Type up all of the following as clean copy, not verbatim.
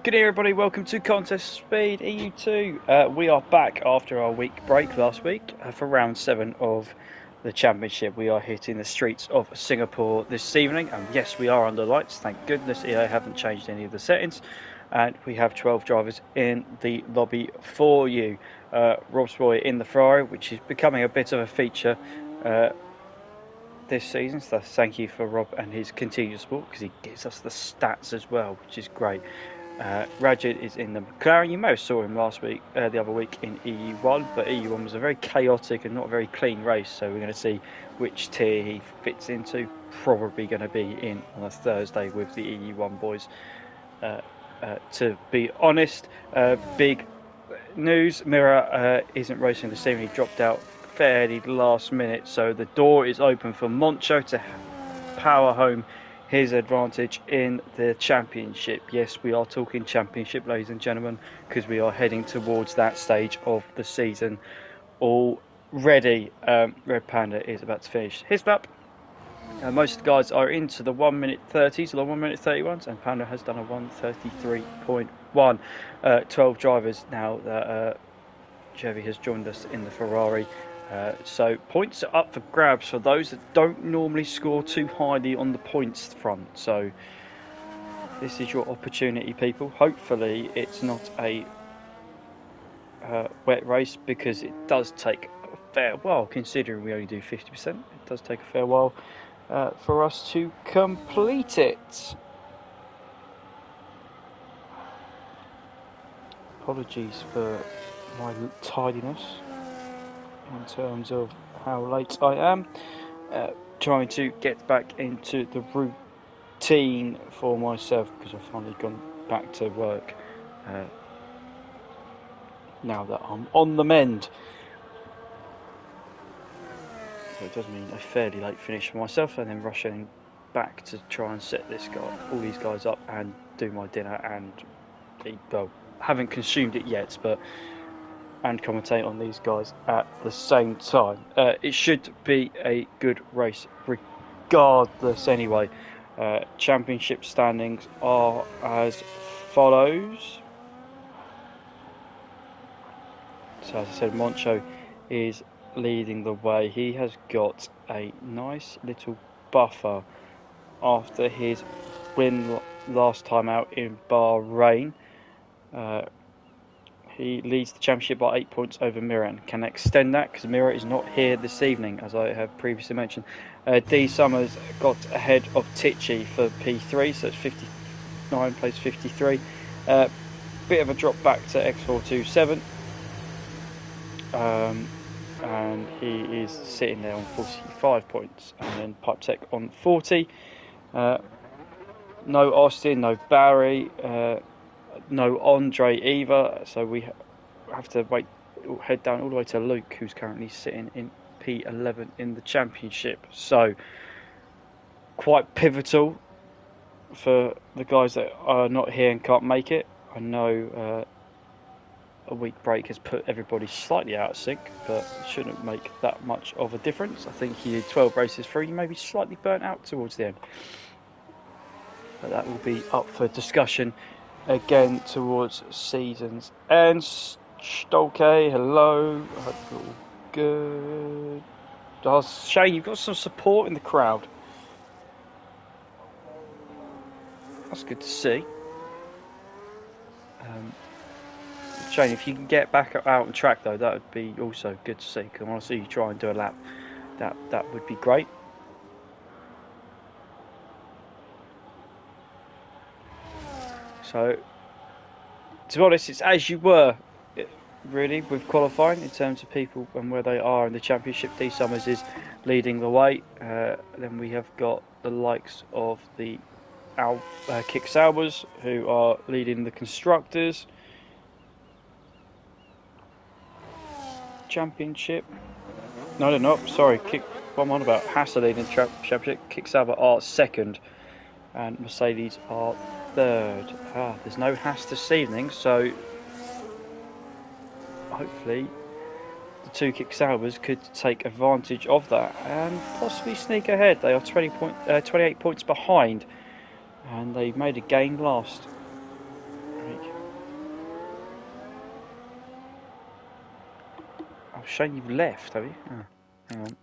Good day everybody, welcome to Contest Speed EU2. We are back after our week break last week for round 7 of the championship. We are hitting the streets of Singapore this evening, and yes, we are under lights. Thank goodness EA haven't changed any of the settings, and we have 12 drivers in the lobby for you. Rob's boy in the Ferrari, which is becoming a bit of a feature this season, so thank you for Rob and his continued support, because he gives us the stats as well, which is great. Rajid is in the McLaren. You may have saw him last week, the other week in EU1, but EU1 was a very chaotic and not very clean race, so we're going to see which tier he fits into. Probably going to be in on a Thursday with the EU1 boys. To be honest, big news, Mira isn't racing this evening. He dropped out fairly last minute, so the door is open for Moncho to power home his advantage in the championship. Yes, we are talking championship, ladies and gentlemen, because we are heading towards that stage of the season already. Red Panda is about to finish his lap. Most of the guys are into the 1 minute 30s, the 1 minute 31s, and Panda has done a 1:33.1. 12 drivers now that Chevy has joined us in the Ferrari. So points are up for grabs for those that don't normally score too highly on the points front. So this is your opportunity, people. Hopefully it's not a wet race, because it does take a fair while, considering we only do 50%. It does take a fair while for us to complete it. Apologies for my tardiness in terms of how late I am. Trying to get back into the routine for myself, because I've finally gone back to work now that I'm on the mend. So it does mean a fairly late finish for myself, and then rushing back to try and set all these guys up and do my dinner and eat. Well, haven't consumed it yet, and commentate on these guys at the same time. It should be a good race regardless anyway. Championship standings are as follows. So as I said, Moncho is leading the way. He has got a nice little buffer after his win last time out in Bahrain. He leads the championship by 8 points over Mira, and can extend that because Mira is not here this evening, as I have previously mentioned. D Summers got ahead of Tichy for P3, so it's 59 plays 53. Bit of a drop back to X427, and he is sitting there on 45 points, and then Pipe Tech on 40. No Austin, no Barry. No Andre either, so we have to head down all the way to Luke, who's currently sitting in P11 in the championship. So quite pivotal for the guys that are not here and can't make it. I know a week break has put everybody slightly out of sync, but it shouldn't make that much of a difference. I think you did 12 races through, you may be slightly burnt out towards the end, but that will be up for discussion again towards season's end. Stolke, hello. I hope you're all good. Oh, Shane, you've got some support in the crowd. That's good to see. Shane, if you can get back out on track though, that would be also good to see, because I want to see you try and do a lap. That would be great. So, to be honest, it's as you were, really, with qualifying in terms of people and where they are in the championship. D Summers is leading the way. Then we have got the likes of the Kick Saubers, who are leading the constructors championship. No, they're not. Sorry, what I'm on about. Haas are leading the championship. Kick Sauber are second, and Mercedes are third. There's no Haas this evening, so hopefully the two Kick Saubers could take advantage of that and possibly sneak ahead. They are 28 points behind, and they made a gain last Oh, Shane, you've left, have you? Oh, hang on.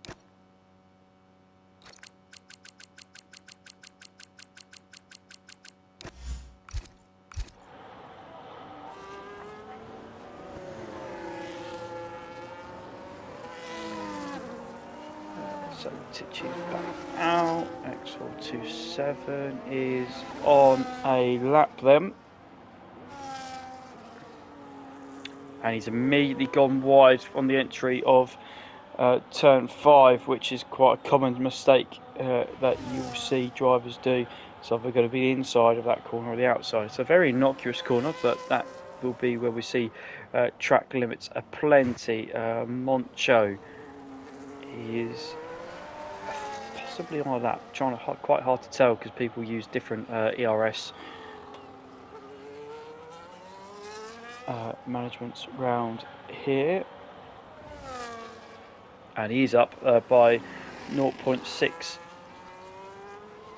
So Tichy's back out. X427 is on a lap then. And he's immediately gone wide on the entry of turn 5, which is quite a common mistake that you'll see drivers do. So they're going to be inside of that corner or the outside. It's a very innocuous corner, but that will be where we see track limits aplenty. Moncho, he is possibly on that. Quite hard to tell because people use different ERS managements round here. And he's up by 0.6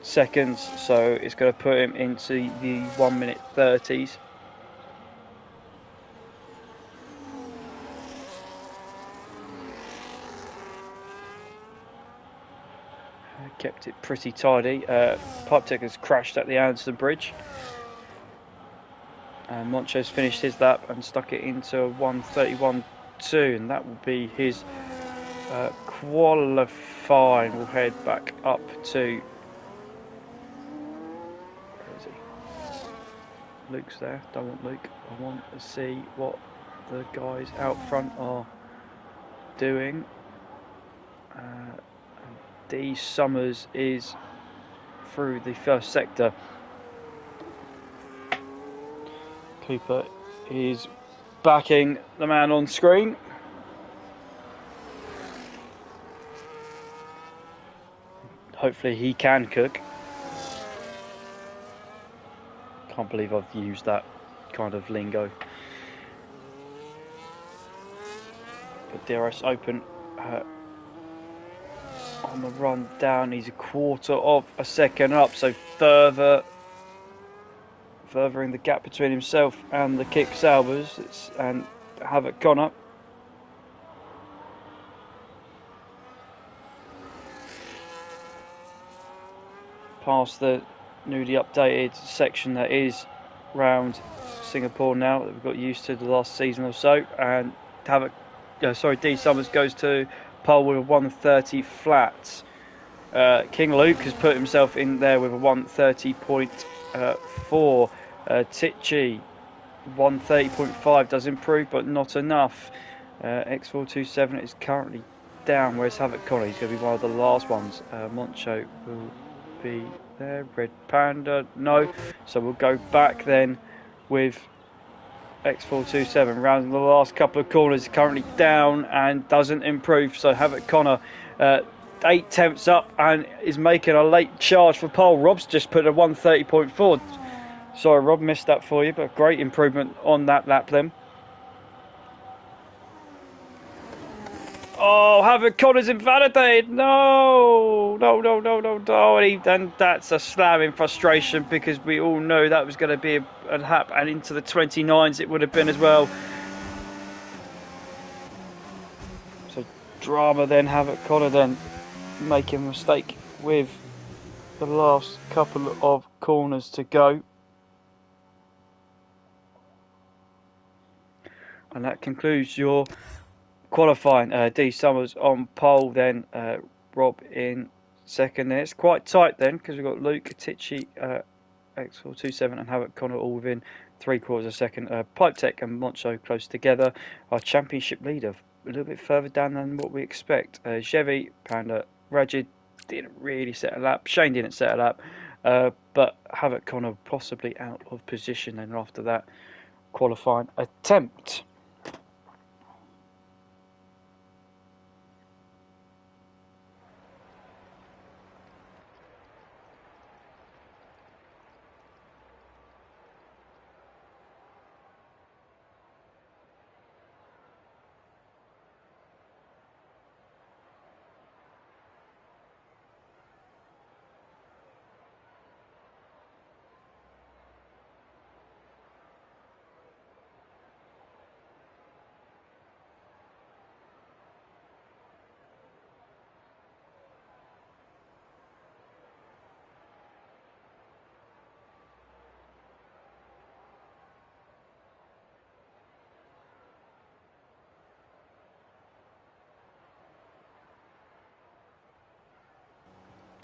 seconds, so it's going to put him into the 1 minute 30s. Kept it pretty tidy. Pipe Tech has crashed at the Anderson Bridge. And Moncho's finished his lap and stuck it into 1:31.2, and that will be his qualifying. We'll head back up to. Where is he? Luke's there. Don't want Luke. I want to see what the guys out front are doing. D Summers is through the first sector. Cooper is backing the man on screen. Hopefully he can cook. Can't believe I've used that kind of lingo. But DRS Open on the run down, he's a quarter of a second up, so furthering the gap between himself and the Kick Salvers and Havoc Connor. Past the newly updated section that is round Singapore now that we've got used to the last season or so, and D Summers goes to pole with a 1:30 flat. King Luke has put himself in there with a 1:30.4. Tichy 1:30.5 does improve, but not enough. X427 is currently down, whereas Havoc Connor is going to be one of the last ones. Moncho will be there. Red Panda, no. So we'll go back then with X427 round the last couple of corners, currently down and doesn't improve. So Havoc Connor 8 tenths up and is making a late charge for pole. Rob's just put a 1:30.4. Sorry Rob, missed that for you, but great improvement on that lap then. Oh, Havoc Connor's invalidated. No. And that's a slam in frustration because we all know that was going to be a lap, and into the 29s it would have been as well. So drama then, Havoc Connor then making a mistake with the last couple of corners to go. And that concludes your qualifying. D Summers on pole, then Rob in second. Then it's quite tight then because we've got Luke, Tichy, X427 and Havoc Connor all within 3/4 of a second. Pipe Tech and Moncho close together. Our championship leader a little bit further down than what we expect. Chevy, Panda, Rajid didn't really set a lap. Shane didn't set a lap. But Havoc Connor possibly out of position then after that qualifying attempt.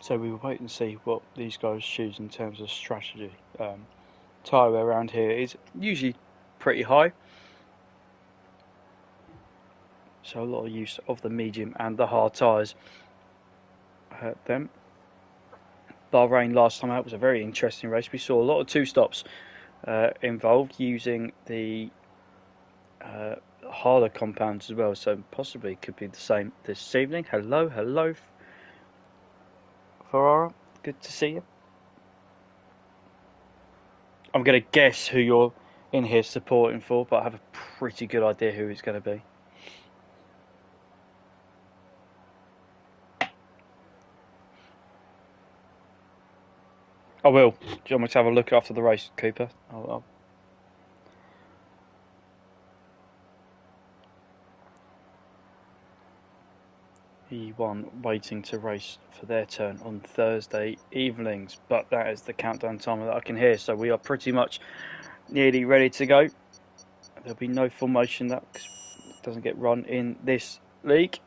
So we will wait and see what these guys choose in terms of strategy. Tyre wear around here is usually pretty high, so a lot of use of the medium and the hard tyres hurt them. Bahrain last time out was a very interesting race. We saw a lot of two stops involved using the harder compounds as well, so possibly could be the same this evening. Hello Ferrara, good to see you. I'm going to guess who you're in here supporting for, but I have a pretty good idea who it's going to be. I will. Do you want me to have a look after the race, Cooper? I'll... E1 waiting to race for their turn on Thursday evenings, but that is the countdown timer that I can hear, so we are pretty much nearly ready to go. There'll be no formation that doesn't get run in this league.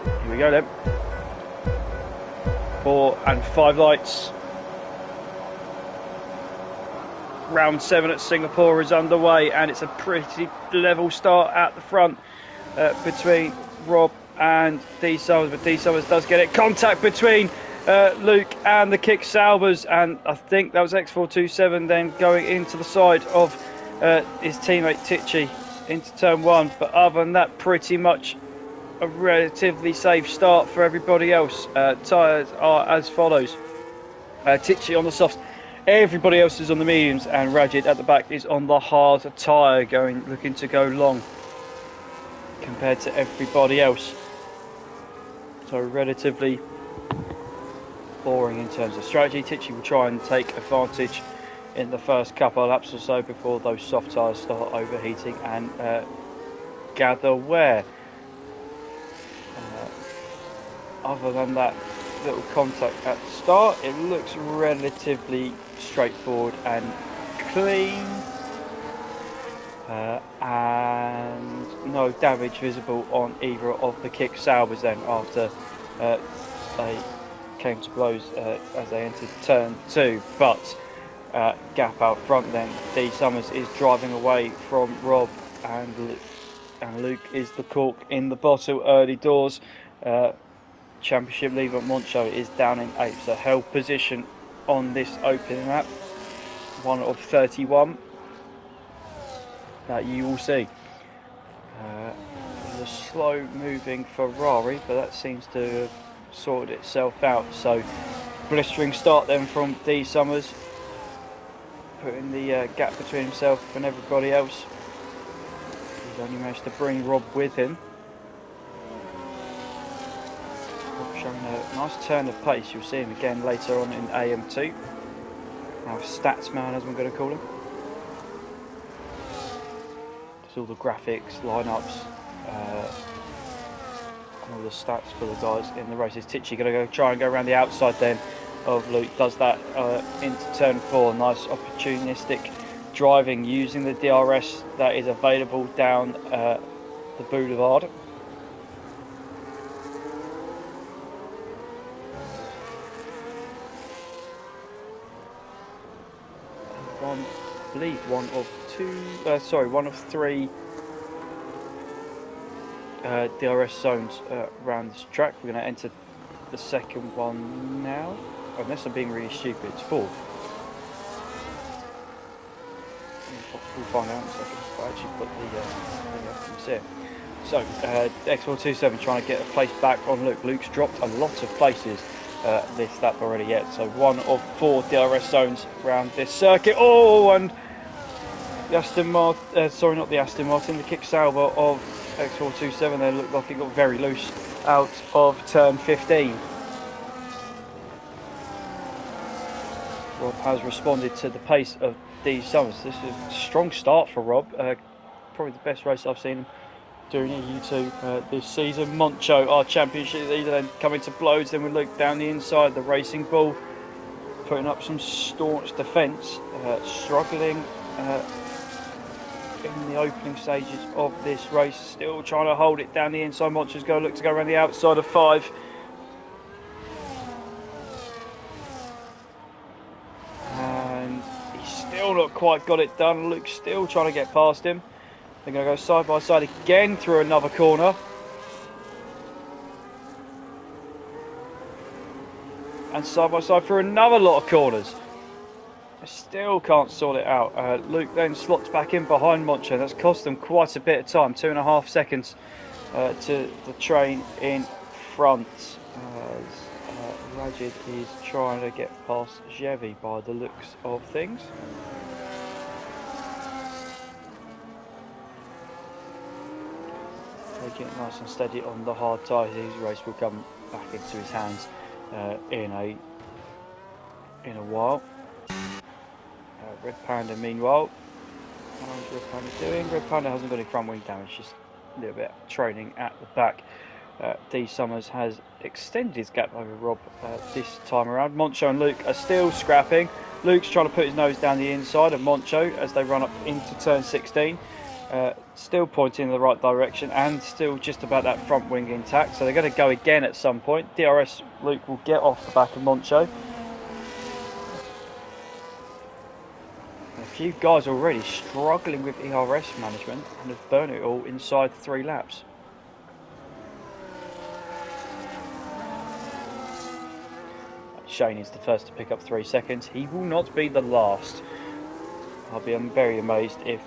Here we go then. 4 and 5 lights. Round 7 at Singapore is underway, and it's a pretty level start at the front between Rob and D Summers, but D Summers does get it. Contact between Luke and the Kick Salvers, and I think that was X427 then going into the side of his teammate Tichy into turn 1, but other than that, pretty much a relatively safe start for everybody else. Tyres are as follows. Tichy on the softs, everybody else is on the mediums, and Rajid at the back is on the hard tyre, looking to go long compared to everybody else. So relatively boring in terms of strategy. Tichy will try and take advantage in the first couple of laps or so before those soft tyres start overheating and gather wear. Other than that little contact at the start, it looks relatively straightforward and clean. And no damage visible on either of the Kick Salvers then after they came to blows as they entered turn 2, but gap out front then. D Summers is driving away from Rob, and Luke is the cork in the bottle early doors. Championship leader Moncho is down in 8th, so held position on this opening lap, 1 of 31 that you will see. The slow moving Ferrari, but that seems to have sorted itself out. So blistering start then from D Summers, putting the gap between himself and everybody else. He's only managed to bring Rob with him. Rob showing a nice turn of pace. You'll see him again later on in AM2. Our stats man, as I'm going to call him. All the graphics, lineups, all the stats for the guys in the races. Tichy going to try and go around the outside then of Luke. Does that into turn 4. Nice opportunistic driving using the DRS that is available down the boulevard. I believe one of 3 DRS zones around this track. We're going to enter the second one now, unless I'm being really stupid. It's 4. We'll find out in a second. I actually put the thing up here. So X427 trying to get a place back on Luke. Luke's dropped a lot of places this lap already yet. So 1 of 4 DRS zones around this circuit. Oh, and the Aston Martin, sorry, not the Aston Martin, the Kick Salver of X427 there looked like it got very loose out of turn 15. Rob has responded to the pace of D Summers. This is a strong start for Rob. Probably the best race I've seen him doing EU2 this season. Moncho, our championship leader, then coming to blows. Then we look down the inside, the Racing Bull putting up some staunch defence, struggling in the opening stages of this race, still trying to hold it down the inside. Moncho's look to go around the outside of 5. quite got it done. Luke's still trying to get past him. They're going to go side by side again through another corner. And side by side through another lot of corners. They still can't sort it out. Luke then slots back in behind Moncho. That's cost them quite a bit of time. 2.5 seconds to the train in front. Rajid is trying to get past Chevy by the looks of things. Taking it nice and steady on the hard tyres. His race will come back into his hands in a while. Red Panda, meanwhile, how's Red Panda doing? Red Panda hasn't got any front wing damage, just a little bit of training at the back. D Summers has extended his gap over Rob this time around. Moncho and Luke are still scrapping. Luke's trying to put his nose down the inside of Moncho as they run up into turn 16. Still pointing in the right direction and still just about that front wing intact. So they're going to go again at some point. DRS Luke will get off the back of Moncho. A few guys already struggling with ERS management and have burnt it all inside 3 laps. Shane is the first to pick up 3 seconds. He will not be the last. I'll be very amazed if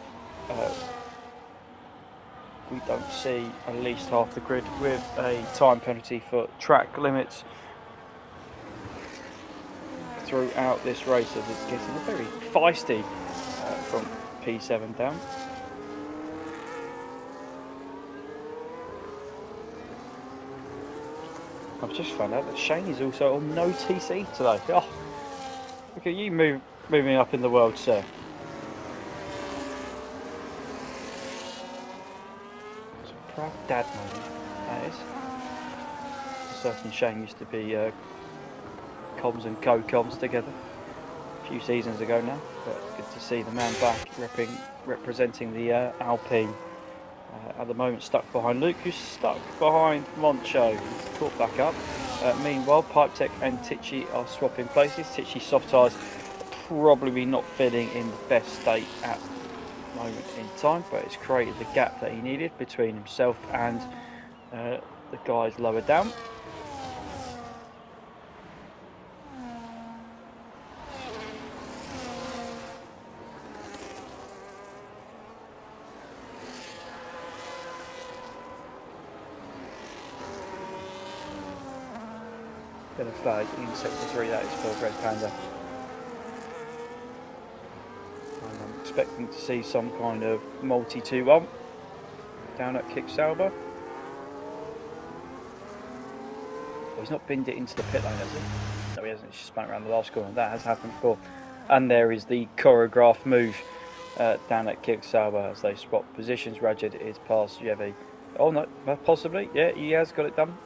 we don't see at least half the grid with a time penalty for track limits throughout this race, as it's getting very feisty from P7 down. I've just found out that Shane is also on no TC today. Oh, look at you moving up in the world, sir. It's a proud dad moment, that is. Certain Shane used to be comms and co-comms together a few seasons ago now, but good to see the man back representing the Alpine. At the moment stuck behind Luke, who's stuck behind Moncho. He's caught back up. Meanwhile, Pipe Tech and Tichy are swapping places. Tichy soft tyres probably not feeling in the best state at the moment in time, but it's created the gap that he needed between himself and the guys lower down. Bit of flag in sector 3, that is for Red Panda. And I'm expecting to see some kind of multi 2-1 down at Kick Sauber. Well, he's not binned it into the pit lane, has he? No, he hasn't. He's spun it around the last corner. That has happened before. And there is the choreographed move down at Kick Sauber as they swap positions. Rajid is past Jevi. Oh no, possibly. Yeah, he has got it done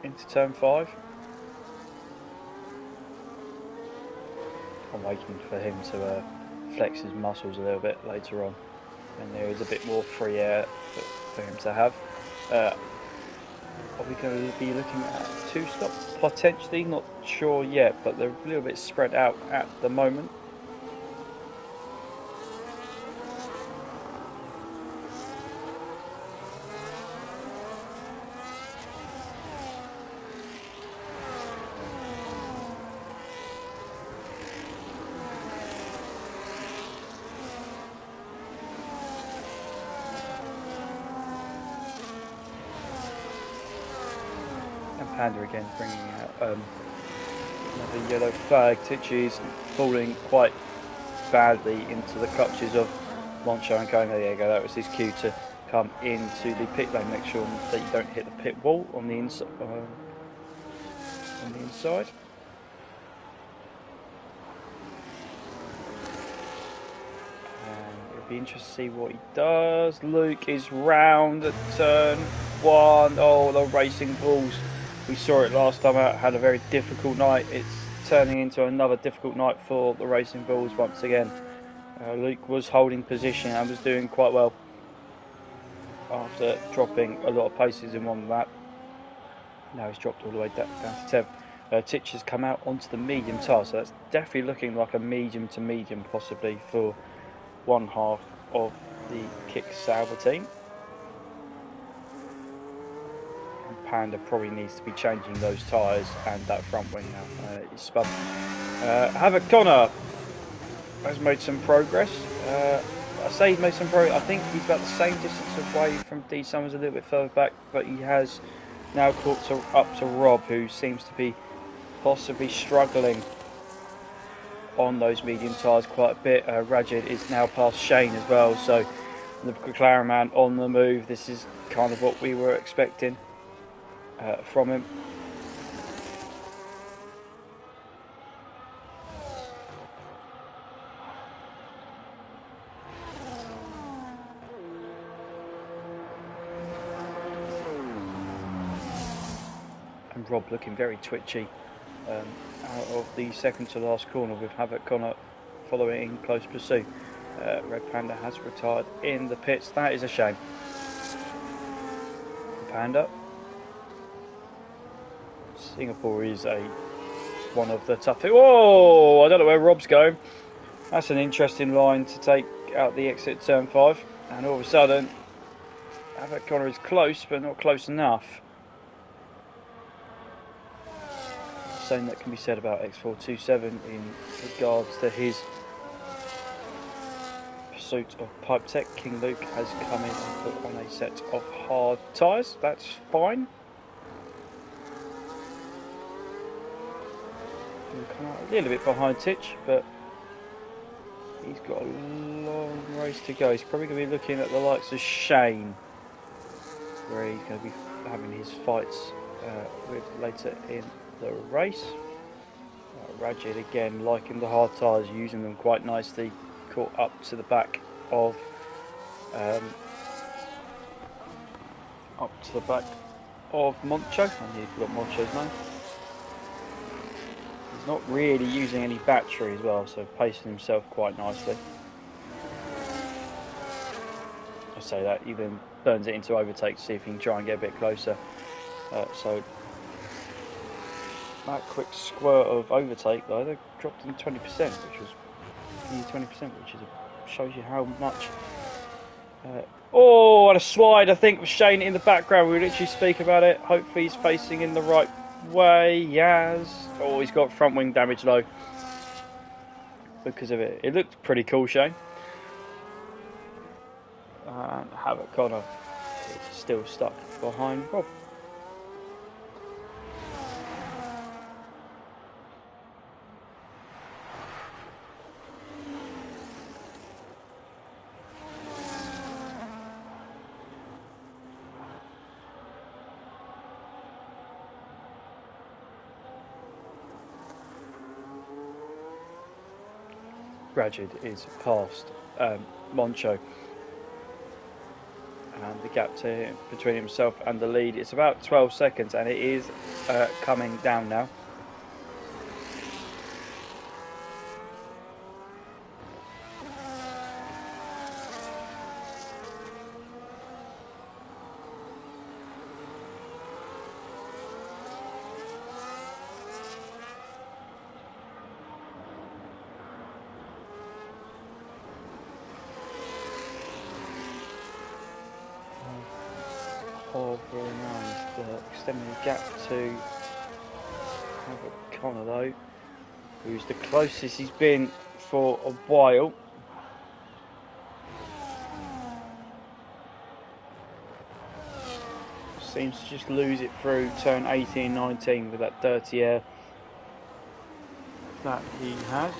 into turn 5. I'm waiting for him to flex his muscles a little bit later on, and there is a bit more free air for him to have. Are we going to be looking at 2 stops? Potentially, not sure yet, but they're a little bit spread out at the moment. Panda again bringing out another yellow flag. Tichy's falling quite badly into the clutches of Moncho and going, there you go, that was his cue to come into the pit lane. Make sure that you don't hit the pit wall on the inside. And it'll be interesting to see what he does. Luke is round at turn 1. Oh, the Racing Bulls. We saw it last time out, had a very difficult night. It's turning into another difficult night for the Racing Bulls once again. Luke was holding position and was doing quite well after dropping a lot of paces in one lap. Now he's dropped all the way down to 10th. Titch has come out onto the medium tyre, so that's definitely looking like a medium to medium possibly for one half of the Kick Sauber team. And Panda probably needs to be changing those tyres and that front wing now. It's spun. Havoc Connor has made some progress. I say he's made some progress. I think he's about the same distance away from D Summers, a little bit further back, but he has now caught up to Rob, who seems to be possibly struggling on those medium tyres quite a bit. Rajid is now past Shane as well, so the McLaren man on the move. This is kind of what we were expecting from him. And Rob looking very twitchy out of the second to last corner, with Havoc Connor following in close pursuit. Red Panda has retired in the pits. That is a shame. Panda. Singapore is one of the toughest. Whoa! I don't know where Rob's going. That's an interesting line to take out the exit turn 5. And all of a sudden, Havoc Connor is close, but not close enough. Same that can be said about X427 in regards to his pursuit of Pipe Tech. King Luke has come in and put on a set of hard tyres. That's fine. He'll come out a little bit behind Titch, but he's got a long race to go. He's probably going to be looking at the likes of Shane, where he's going to be having his fights with later in the race. Rajid again liking the hard tyres, using them quite nicely. Caught up to the back of Moncho. I nearly forgot Moncho's name. He's not really using any battery as well, so pacing himself quite nicely. I say that, he then burns it into overtake to see if he can try and get a bit closer. So that quick squirt of overtake though, they dropped in 20%, which was nearly 20%, which shows you how much. Oh, and a slide, I think, with Shane in the background. We literally speak about it. Hopefully he's facing in the right way. Yes. Oh, he's got front wing damage low because of it. It looked pretty cool, Shane. And Havoc Connor is still stuck behind Rob. Rajid is past Moncho, and the gap between himself and the lead is about 12 seconds, and it is coming down now. Extending the gap to Havoc Connor though, who's the closest he's been for a while. Seems to just lose it through turn 18-19 with that dirty air that he has.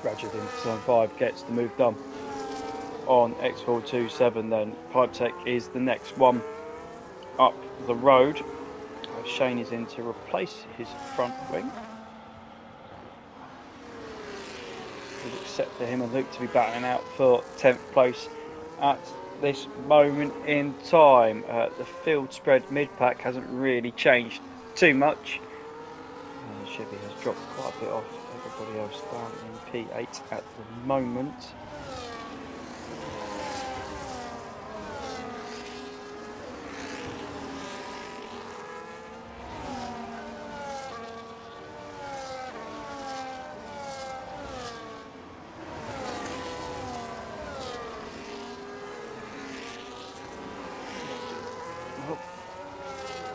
Rajid in turn 5 gets the move done on X427. Then Pipe Tech is the next one up the road. Shane is in to replace his front wing. We'd accept for him and Luke to be battling out for 10th place at this moment in time. The field spread mid-pack hasn't really changed too much. Chevy has dropped quite a bit off everybody else down in P8 at the moment.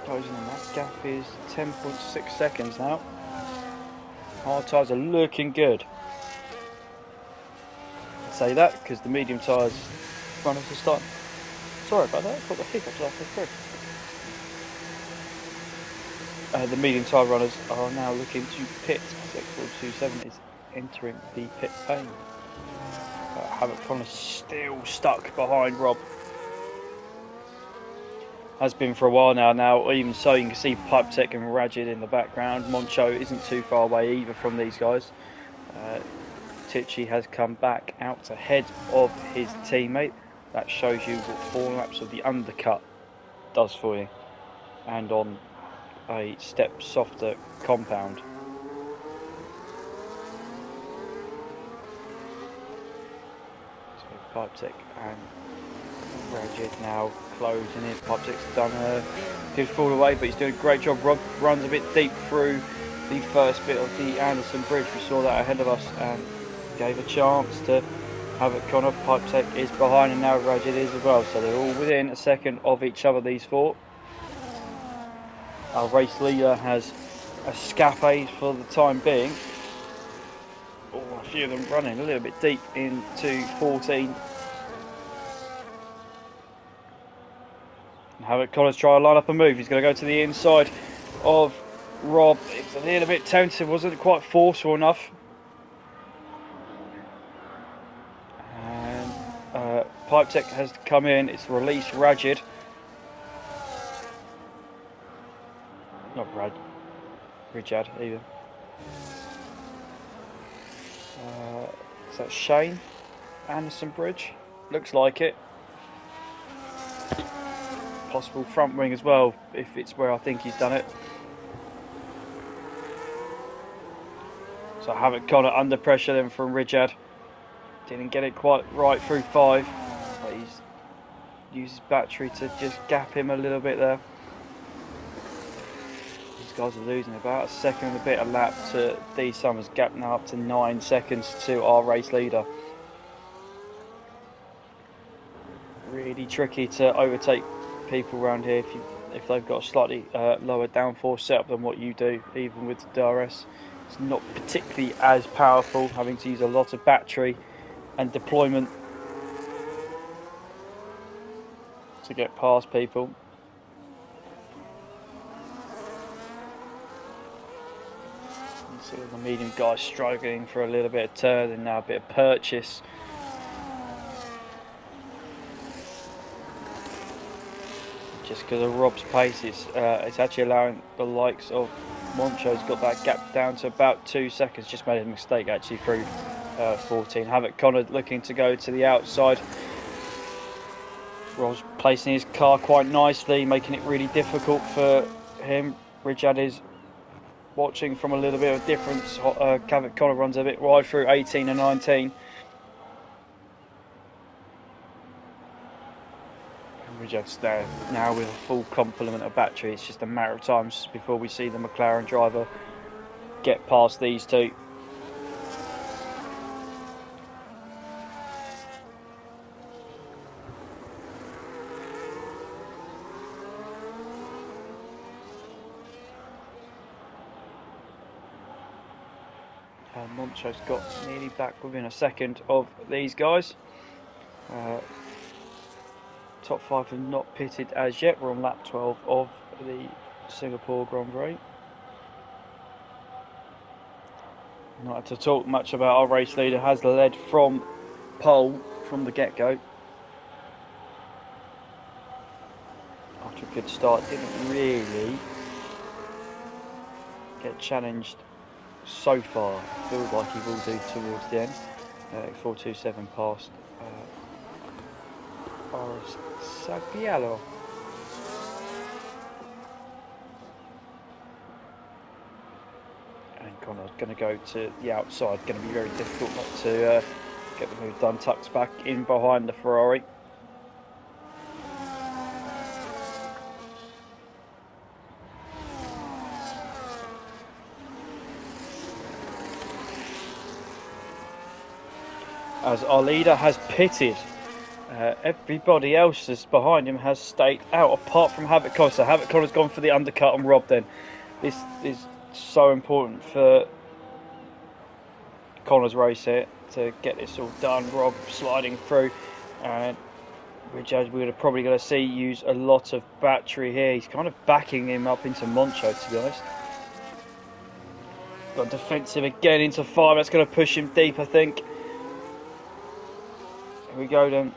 Closing on that gap is 10.6 seconds now. Hard tyres are looking good. I say that because the medium tyres runners are starting. Sorry about that, I got the hiccups halfway through. The medium tyre runners are now looking to pit. 6427 is entering the pit lane. Havoc Connor's still stuck behind Rob. Has been for a while now. Even so, you can see Pipe Tech and Rajid in the background. Moncho isn't too far away either from these guys. Tichy has come back out ahead of his teammate. That shows you what 4 laps of the undercut does for you, and on a step softer compound. So Pipe Tech and Rajid now closing in. Pipe Tech's done gives forward away, but he's doing a great job. Rob runs a bit deep through the first bit of the Anderson Bridge. We saw that ahead of us and gave a chance to Havoc Connor. Pipe Tech is behind, and now Rajid is as well. So they're all within a second of each other, these 4. Our race leader has escapade for the time being. Oh, a few of them running a little bit deep into 14. Havoc Connor's trying to line up a move. He's going to go to the inside of Rob. It's a little bit tentative, wasn't quite forceful enough. And Pipe Tech has come in. It's released Rajid. Not Rijad either. Is that Shane? Anderson Bridge? Looks like it. Possible front wing as well, if it's where I think he's done it. So Havoc Connor under pressure then from Rijad. Didn't get it quite right through 5, but he's used his battery to just gap him a little bit there. These guys are losing about a second and a bit a lap to D Summers, gap now up to 9 seconds to our race leader. Really tricky to overtake people around here if they've got a slightly lower downforce setup than what you do. Even with the DRS, it's not particularly as powerful, having to use a lot of battery and deployment to get past people. You see the medium guys struggling for a little bit of turn and now a bit of purchase. Just because of Rob's pace, it's actually allowing the likes of Moncho's got that gap down to about 2 seconds. Just made a mistake actually through 14. Havoc Connor looking to go to the outside. Rob's placing his car quite nicely, making it really difficult for him. Rijad is watching from a little bit of a difference. Havoc Connor runs a bit wide through 18 and 19. Rijad's there now with a full complement of battery. It's just a matter of time before we see the McLaren driver get past these 2. Moncho's got nearly back within a second of these guys. Top 5 have not pitted as yet. We're on lap 12 of the Singapore Grand Prix. Not had to talk much about our race leader. Has led from pole from the get-go. After a good start, didn't really get challenged so far. Feels like he will do towards the end. 427 past Sagialo. And Connor's going to go to the outside. Going to be very difficult not to get the move done. Tucks back in behind the Ferrari. As our leader has pitted, everybody else that's behind him has stayed out, apart from Havoc Connor. So Havoc Connor's gone for the undercut on Rob. Then this is so important for Connor's race here to get this all done. Rob sliding through, and Richard we're probably going to see use a lot of battery here. He's kind of backing him up into Moncho, to be honest. Got defensive again into 5. That's going to push him deep, I think. Here we go then.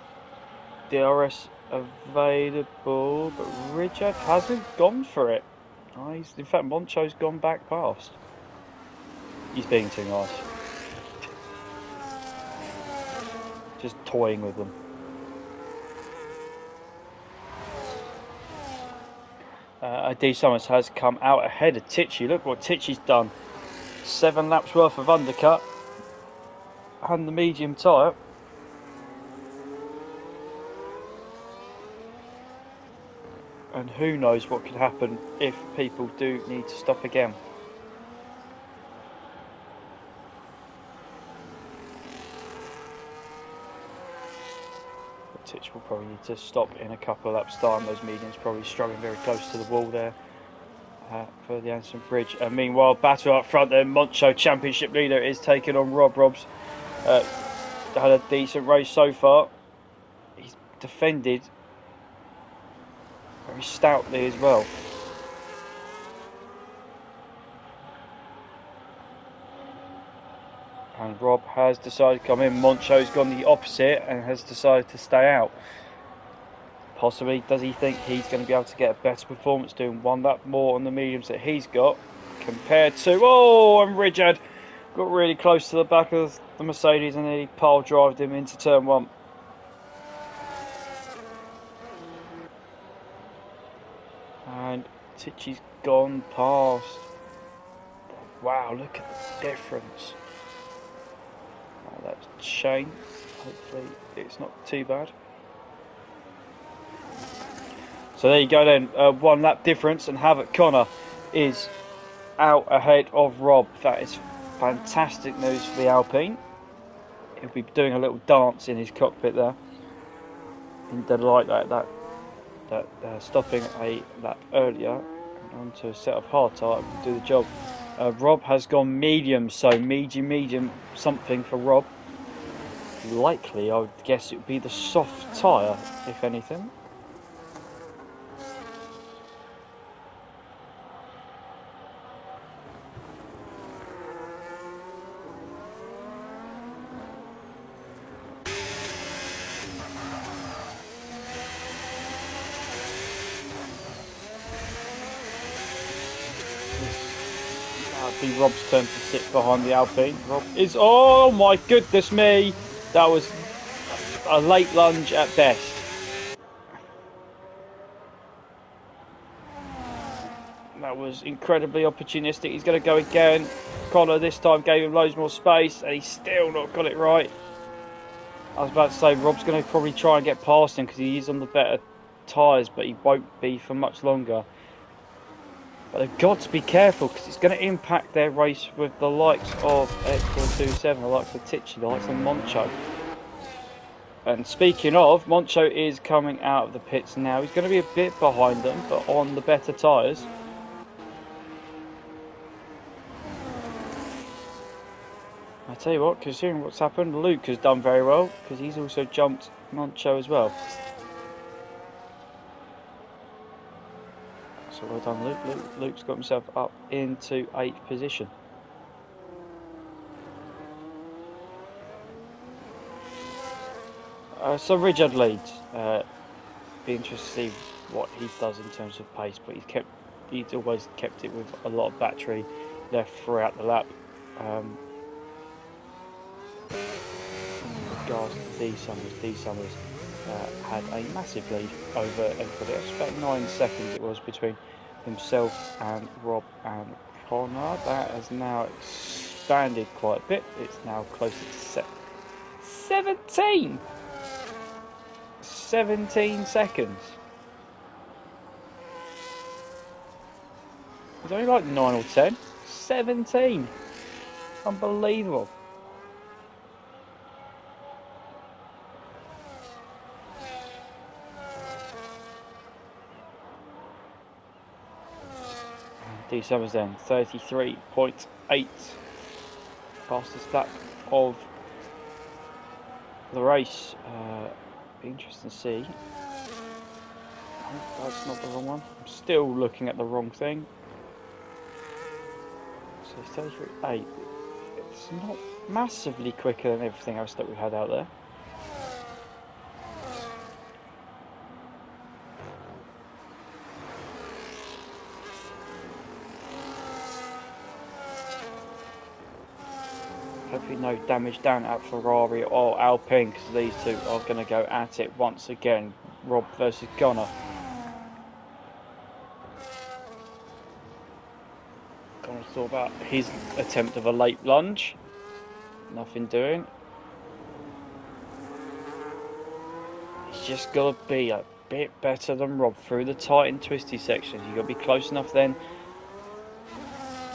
DRS available, but Richard hasn't gone for it. Oh, in fact, Moncho's gone back past. He's being too nice. Just toying with them. D. Summers has come out ahead of Tichy. Look what Tichy's done. 7 laps worth of undercut and the medium tyre. And who knows what could happen if people do need to stop again. But Titch will probably need to stop in a couple of laps time. Those mediums probably struggling very close to the wall there for the Anson Bridge. And meanwhile, battle up front there. Moncho, championship leader, is taking on Rob. Rob's had a decent race so far. He's defended very stoutly as well. And Rob has decided to come in. Moncho's gone the opposite and has decided to stay out. Possibly, does he think he's going to be able to get a better performance doing 1 lap more on the mediums that he's got compared to... Oh, and Richard got really close to the back of the Mercedes and he pile drived him into turn 1. And Tichy's gone past. Wow, look at the difference. Oh, that's Shane. Hopefully it's not too bad. So there you go then, 1 lap difference, and Havoc Connor is out ahead of Rob. That is fantastic news for the Alpine. He'll be doing a little dance in his cockpit there. In delight that stopping a lap earlier onto a set of hard tyre will do the job. Rob has gone medium, so medium something for Rob. Likely, I would guess it would be the soft tyre, if anything. Be Rob's turn to sit behind the Alpine. Rob is... Oh my goodness me! That was a late lunge at best. That was incredibly opportunistic. He's going to go again. Connor this time gave him loads more space and he's still not got it right. I was about to say Rob's going to probably try and get past him because he is on the better tyres, but he won't be for much longer. But they've got to be careful because it's going to impact their race with the likes of X427, the likes of Tichy, the likes of Moncho. And speaking of, Moncho is coming out of the pits now. He's going to be a bit behind them, but on the better tyres. I tell you what, considering what's happened, Luke has done very well because he's also jumped Moncho as well. So well done, Luke. Luke's got himself up into 8th position. So Richard leads. Be interested to see what he does in terms of pace, but he's kept he's always kept it with a lot of battery left throughout the lap. In regards to D Summers had a massive lead over everybody else. About 9 seconds it was between himself and Rob and Connor. That has now expanded quite a bit. It's now closer to 17 seconds. It's only like 9 or 10. 17. Unbelievable. D Summers then 33.8, fastest lap of the race. Be interesting to see. Oh, that's not the wrong one. I'm still looking at the wrong thing. So 33.8. It's not massively quicker than everything else that we've had out there. Hopefully no damage down at Ferrari or Alpine, because these two are going to go at it once again. Rob versus Connor. Connor thought about his attempt of a late lunge. Nothing doing. He's just got to be a bit better than Rob through the tight and twisty sections. You've got to be close enough then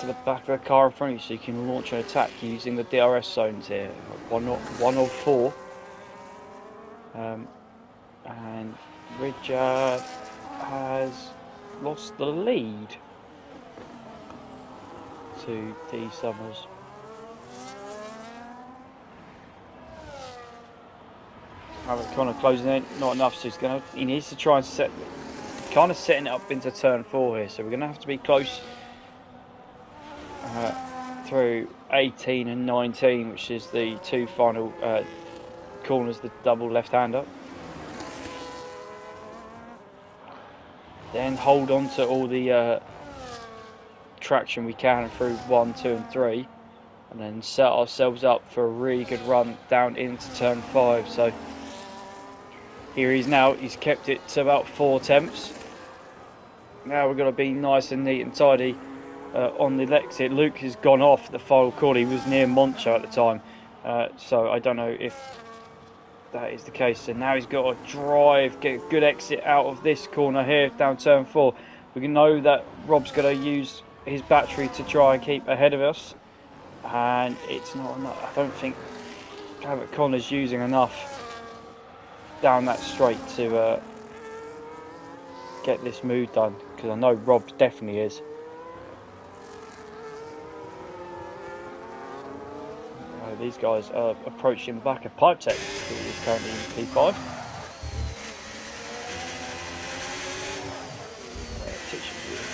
to the back of the car in front of you so you can launch an attack using the DRS zones here. One of 4. And Richard has lost the lead to D Summers. Connor closing in, not enough, so he needs to try and setting it up into turn 4 here, so we're going to have to be close through 18 and 19, which is the 2 final corners, the double left-hander. Then hold on to all the traction we can through 1, 2 and 3, and then set ourselves up for a really good run down into turn 5. So here he is now. He's kept it to about 4 attempts. Now we've got to be nice and neat and tidy on the exit. Luke has gone off the final corner. He was near Moncho at the time, so I don't know if that is the case. So now he's got to drive, get a good exit out of this corner here down turn 4. We know that Rob's going to use his battery to try and keep ahead of us, and it's not enough. I don't think Connor's using enough down that straight to get this move done, because I know Rob definitely is. These guys are approaching the back of Pipe Tech, who is currently in P5.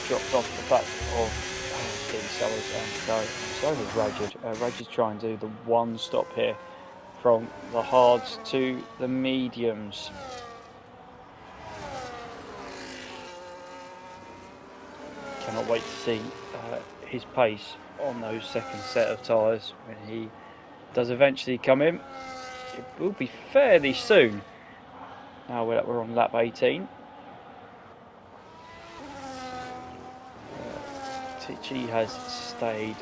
Dropped off the back of D Summers, and so is Rajid. Rajid's trying to do the one stop here from the hards to the mediums. Cannot wait to see his pace on those second set of tyres when he does eventually come in. It will be fairly soon. Now we're on lap 18. Tichy has stayed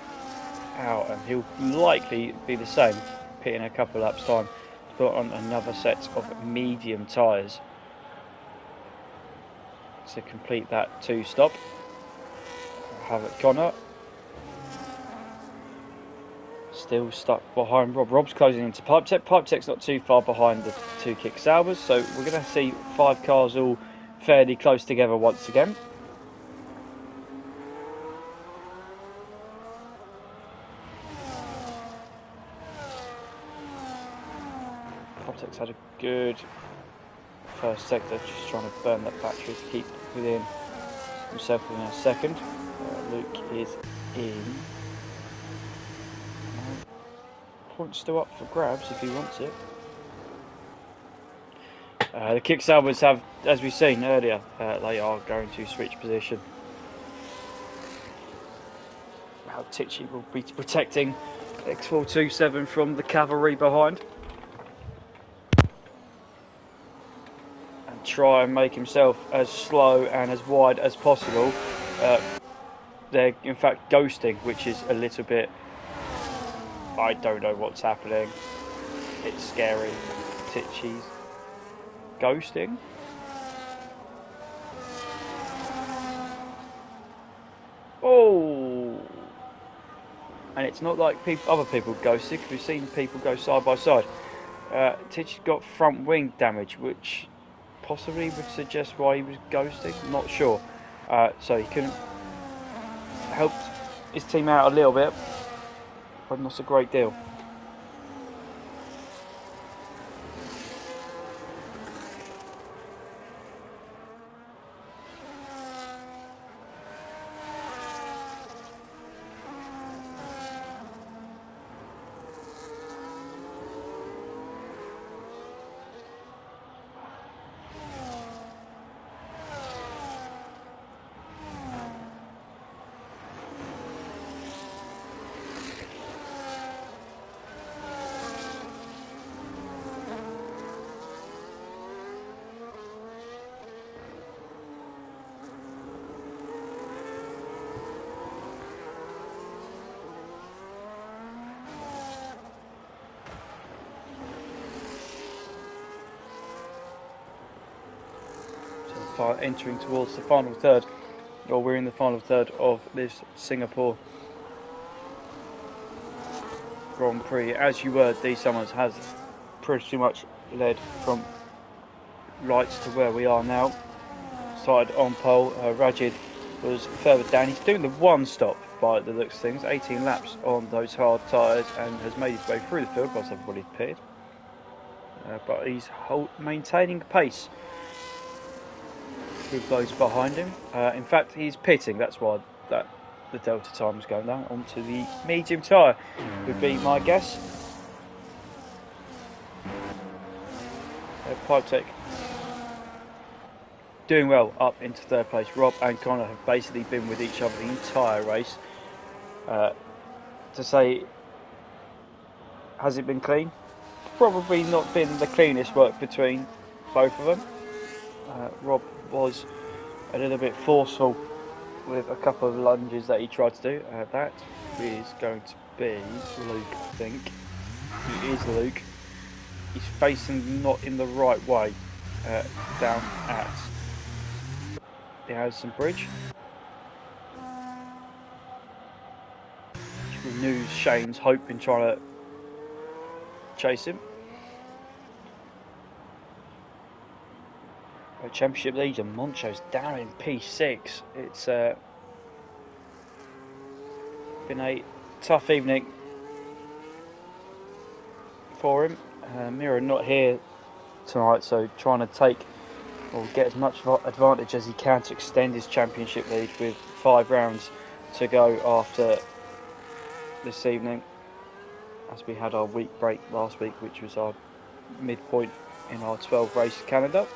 out, and he'll likely be the same, pitting a couple laps time to put on another set of medium tyres to complete that 2 stop. Have it Connor. Still stuck behind Rob. Rob's closing into Pipe Tech. Pipe Tech's not too far behind the 2 kick Saubers, so we're going to see 5 cars all fairly close together once again. Pipe Tech's had a good first sector, just trying to burn that battery to keep within himself in a second. Luke is in. Points still up for grabs if he wants it. The kick Saubers have, as we've seen earlier, they are going to switch position. how Tichy will be protecting X427 from the cavalry behind. And try and make himself as slow and as wide as possible. They're in fact ghosting, which is a little bit... I don't know what's happening. It's scary. Tichy's ghosting. Oh! And it's not like other people ghosted, because we've seen people go side by side. Tichy's got front wing damage, which possibly would suggest why he was ghosting. I'm not sure. So he couldn't help his team out a little bit, but not a great deal. Entering towards the final third, or we're in the final third of this Singapore Grand Prix. As you heard, D Summers has pretty much led from lights to where we are now. Started on pole. Rajid was further down. He's doing the one stop by the looks of things, 18 laps on those hard tyres, and has made his way through the field whilst everybody's pitted. But he's maintaining pace with those behind him. In fact, he's pitting. That's why the delta time is going down onto the medium tyre, would be my guess. Pipe Tech doing well up into third place. Rob and Connor have basically been with each other the entire race. To say, has it been clean? Probably not been the cleanest work between both of them. Rob was a little bit forceful with a couple of lunges that he tried to do. That is going to be Luke, I think. He is Luke. He's facing not in the right way down at the Addison Bridge. Which renews Shane's hope in trying to chase him. Championship leader Moncho's down in P6. It's been a tough evening for him. Mira not here tonight, so trying to take or get as much advantage as he can to extend his championship lead with 5 rounds to go after this evening, as we had our week break last week, which was our midpoint in our 12 race calendar.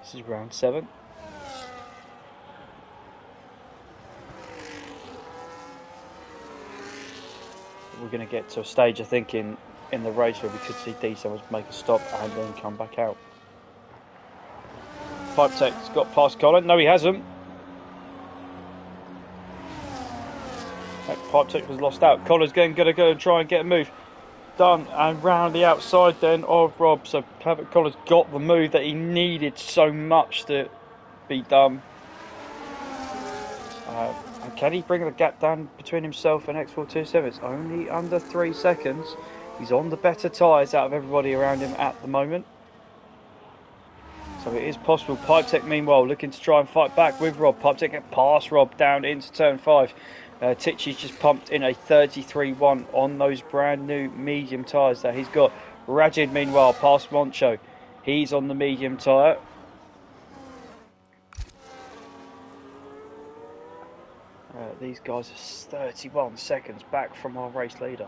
This is round 7. We're going to get to a stage, I think, in the race where we could see D Summers make a stop and then come back out. Pipe Tech's got past Colin. No, he hasn't. Pipe Tech was lost out. Colin's going to go and try and get a move done, and round the outside then of Rob. So Pavic Collar's got the move that he needed so much to be done. And can he bring the gap down between himself and X427? It's only under 3 seconds. He's on the better tyres out of everybody around him at the moment. So it is possible. Pipe Tech, meanwhile, looking to try and fight back with Rob. Pipe Tech get past Rob down into turn 5. Tichy's just pumped in a 33.1 on those brand new medium tyres that he's got. Rajid, meanwhile, past Moncho. He's on the medium tyre. These guys are 31 seconds back from our race leader.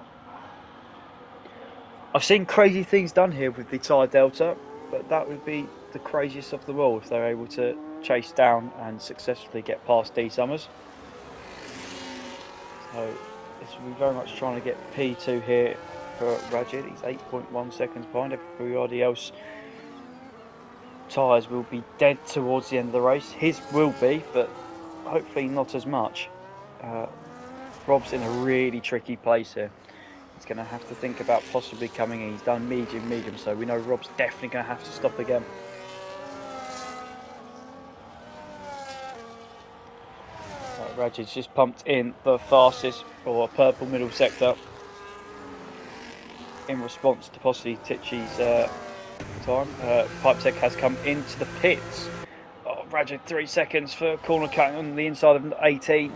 I've seen crazy things done here with the tyre delta, but that would be the craziest of them all if they're able to chase down and successfully get past D Summers. So this will be very much trying to get P2 here for Rajid. He's 8.1 seconds behind everybody else. Tyres will be dead towards the end of the race. His will be, but hopefully not as much. Rob's in a really tricky place here. He's going to have to think about possibly coming in. He's done medium, so we know Rob's definitely going to have to stop again. Rajid's just pumped in the fastest, or purple middle sector, in response to possibly Tichy's time. Pipetech has come into the pits. Oh, Rajid 3 seconds for corner cutting on the inside of 18.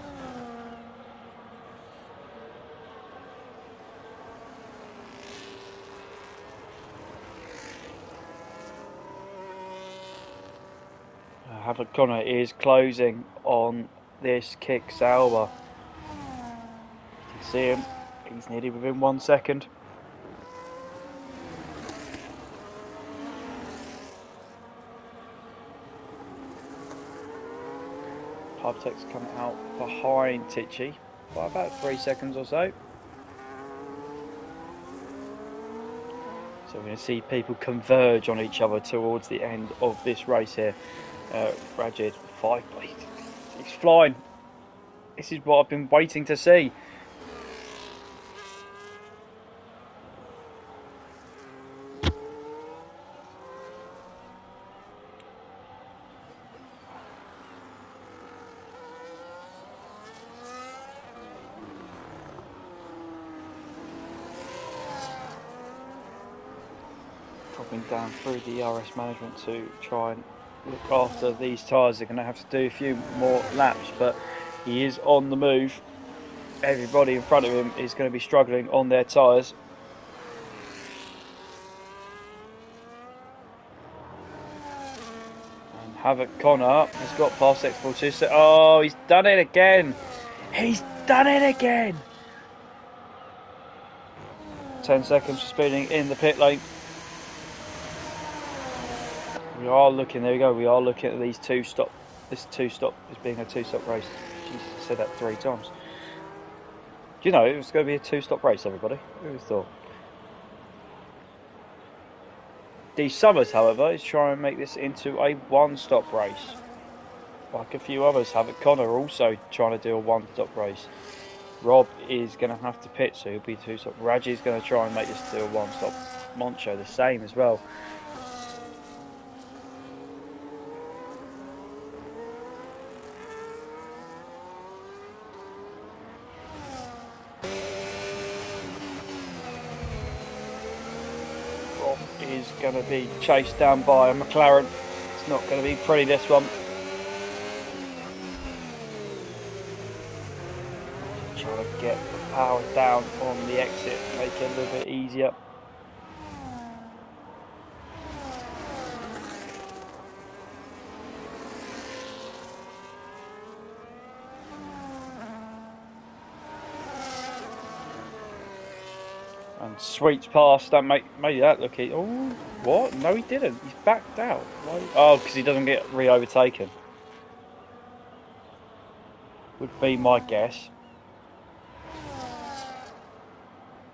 Havoc Connor is closing on this kick Sauber. You can see him, he's nearly within 1 second. Pipetech's come out behind Tichy by about 3 seconds or so. So we're going to see people converge on each other towards the end of this race here. Rajid 5, he's flying. This is what I've been waiting to see. Dropping down through the ERS management to try and look after these tyres. They're going to have to do a few more laps, but he is on the move. Everybody in front of him is going to be struggling on their tyres. And Havoc Connor has got past X42. Oh, he's done it again. He's done it again. 10 seconds for speeding in the pit lane. We are looking, there we go, we are looking at these two-stop, this two-stop as being a two-stop race. Jesus, I said that 3 times. Do you know it was going to be a two-stop race, everybody? Who would have thought? D Summers, however, is trying to make this into a one-stop race. Like a few others, Havoc Connor also trying to do a one-stop race. Rob is going to have to pit, so he'll be two-stop. Raji is going to try and make this to a one-stop. Moncho the same as well. Is going to be chased down by a McLaren. It's not going to be pretty, this one. Trying to get the power down on the exit, make it a little bit easier. And sweeps past, that made that look easy. Oh, what? No, he didn't. He's backed out. Why? Oh, because he doesn't get re-overtaken. Would be my guess.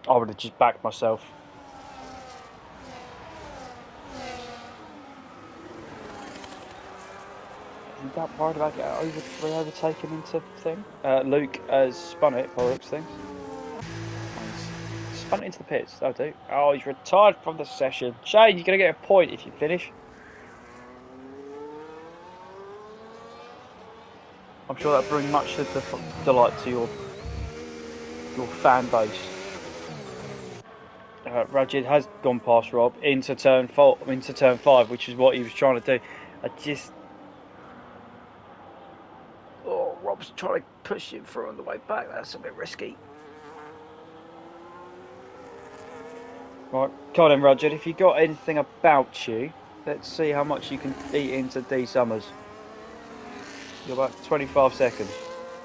I would have just backed myself. Isn't that worried about getting re-overtaken into thing? Luke has spun it by the looks of things. Spun it into the pits, that'll do. Oh, he's retired from the session. Shane, you're going to get a point if you finish. I'm sure that'll bring much delight to your fan base. Rajid has gone past Rob into turn 5, which is what he was trying to do. Oh, Rob's trying to push him through on the way back. That's a bit risky. Right, come on then, Rajid. If you got anything about you, let's see how much you can eat into D Summers. You're about 25 seconds.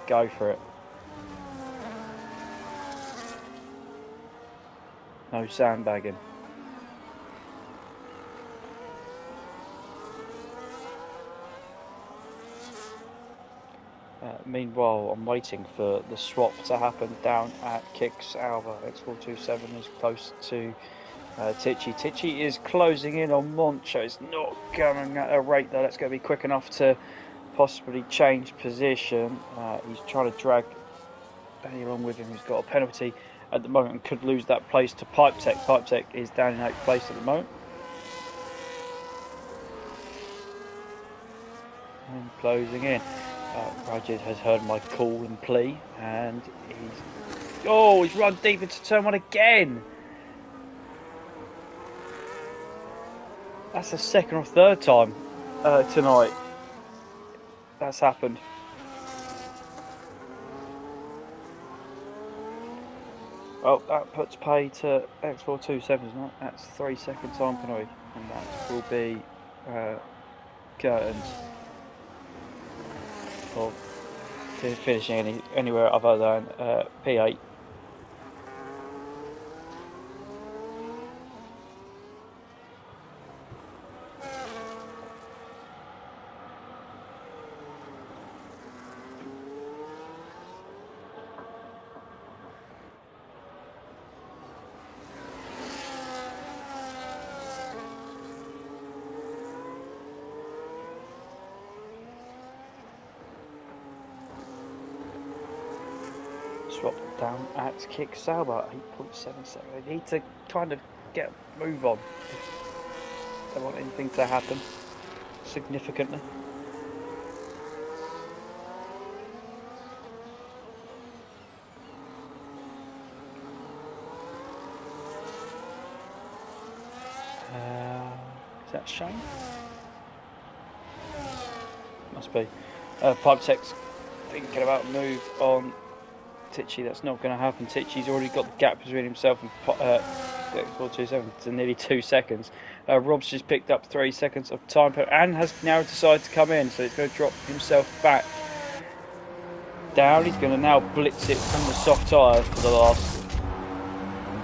Go for it. No sandbagging. Meanwhile, I'm waiting for the swap to happen down at Kicks Alba. X427 is close to Tichy. Tichy is closing in on Moncho. It's not going at a rate though. That's going to be quick enough to possibly change position. He's trying to drag Danny along with him. He's got a penalty at the moment and could lose that place to Pipe Tech. Pipe Tech is down in 8th place at the moment. And closing in. Rajid has heard my call and plea, and he's run deep into turn 1 again. That's the second or third time tonight that's happened. Well, that puts pay to X427, isn't it? That's 3 second time penalty, and that will be curtains for finishing anywhere other than P8. Swap down at Kick Sauber, 8.77. They need to kind of get a move on if they want anything to happen significantly. Is that Shane? Must be. Pipe Tech's thinking about a move on Tichy. That's not going to happen. Tichy's already got the gap between himself and 427 to nearly 2 seconds. Rob's just picked up 3 seconds of time and has now decided to come in, so he's going to drop himself back down. He's going to now blitz it from the soft tyre for the last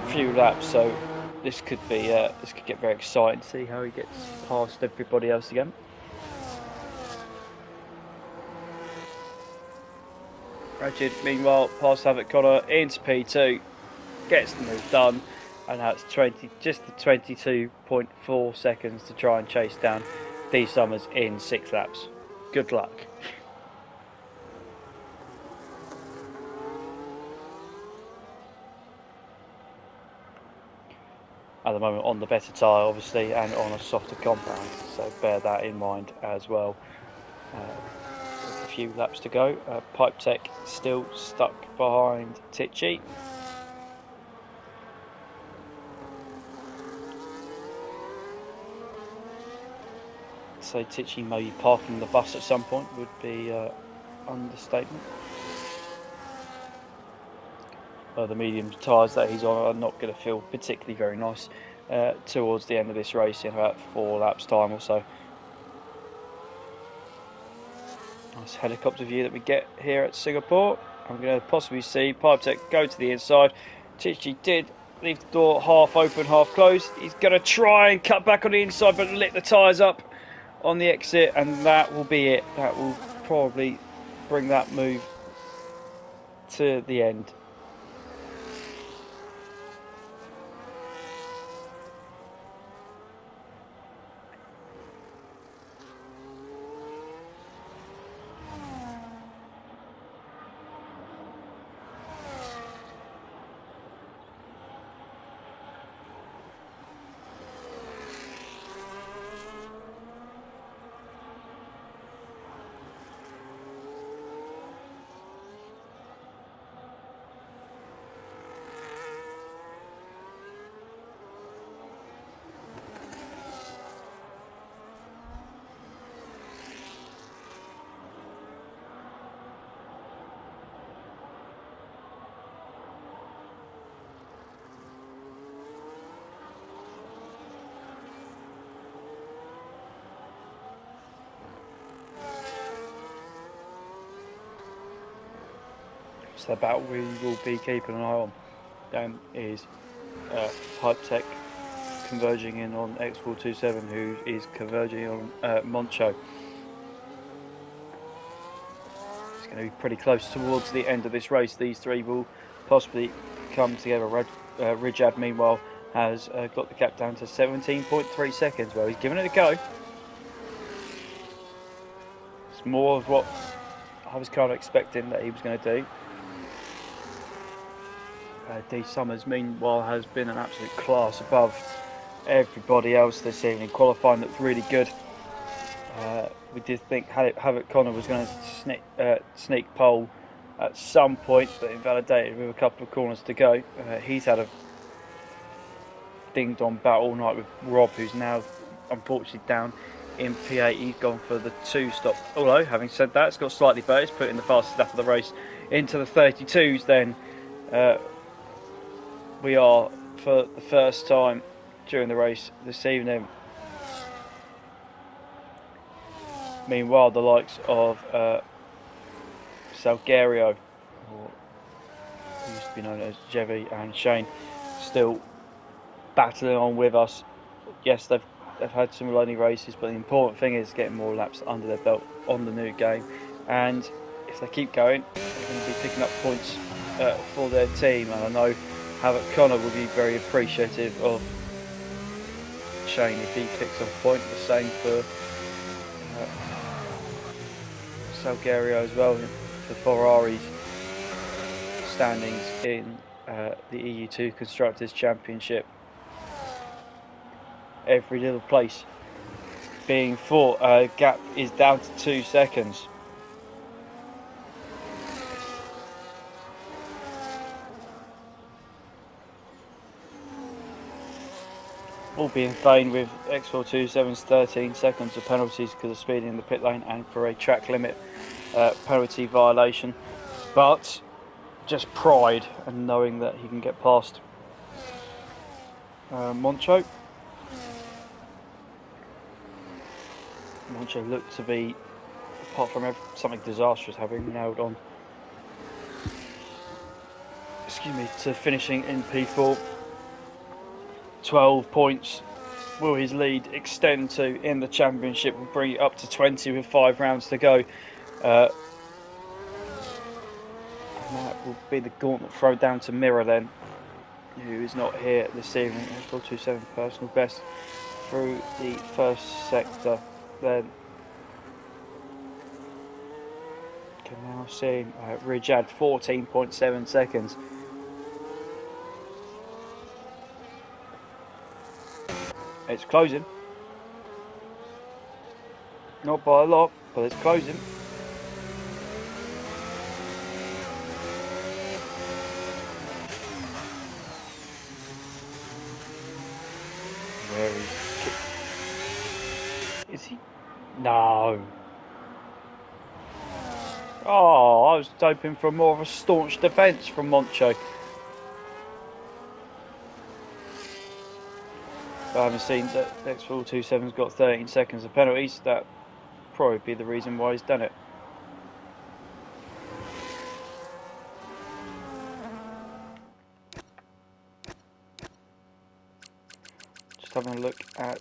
few laps, so this could get very exciting to see how he gets past everybody else again. Rajid, meanwhile, past Havoc Connor into P2, gets the move done, and that's just the 22.4 seconds to try and chase down D Summers in 6 laps. Good luck. At the moment on the better tyre, obviously, and on a softer compound, so bear that in mind as well. A few laps to go. Pipe Tech still stuck behind Tichy. So Tichy may be parking the bus at some point would be understatement. The medium tyres that he's on are not going to feel particularly very nice towards the end of this race in about 4 laps time or so. Nice helicopter view that we get here at Singapore. I'm going to possibly see Pipe Tech go to the inside. Tichy did leave the door half open, half closed. He's going to try and cut back on the inside, but lit the tyres up on the exit, and that will be it. That will probably bring that move to the end. So the battle we will be keeping an eye on is Pipe Tech converging in on X427, who is converging on Moncho. It's going to be pretty close towards the end of this race. These three will possibly come together. Rijad, meanwhile, has got the gap down to 17.3 seconds. Well, he's given it a go. It's more of what I was kind of expecting that he was going to do. D Summers, meanwhile, has been an absolute class above everybody else this evening. Qualifying looked really good. We did think Havoc Connor was going to sneak pole at some point, but invalidated with a couple of corners to go. He's had a ding-dong battle all night with Rob, who's now unfortunately down in P8. He's gone for the 2-stop. Although, having said that, it's got slightly better. It's putting the fastest lap of the race into the 32s then. We are, for the first time during the race this evening. Meanwhile, the likes of Salguero, who used to be known as Jevi, and Shane, still battling on with us. Yes, they've had some lonely races, but the important thing is getting more laps under their belt on the new game. And if they keep going, they're going to be picking up points for their team. And I know Havoc Connor will be very appreciative of Shane if he picks up a point. The same for Salguero as well, for Ferrari's standings in the EU2 Constructors Championship. Every little place being fought. Gap is down to 2 seconds. All being vain with X427's 13 seconds of penalties because of speeding in the pit lane and for a track limit penalty violation. But just pride and knowing that he can get past Moncho. Moncho looked to be, apart from something disastrous having nailed on, to finishing in P4. 12 points will his lead extend to in the championship. Will bring it up to 20 with 5 rounds to go. And that will be the gauntlet thrown down to Mirror then, who is not here this evening. 427 personal best through the first sector. Then can now see Rijad 14.7 seconds. It's closing. Not by a lot, but it's closing. Where is he? No. Oh, I was hoping for more of a staunch defence from Moncho. I haven't seen that X427's got 13 seconds of penalties. That probably be the reason why he's done it. Just having a look at.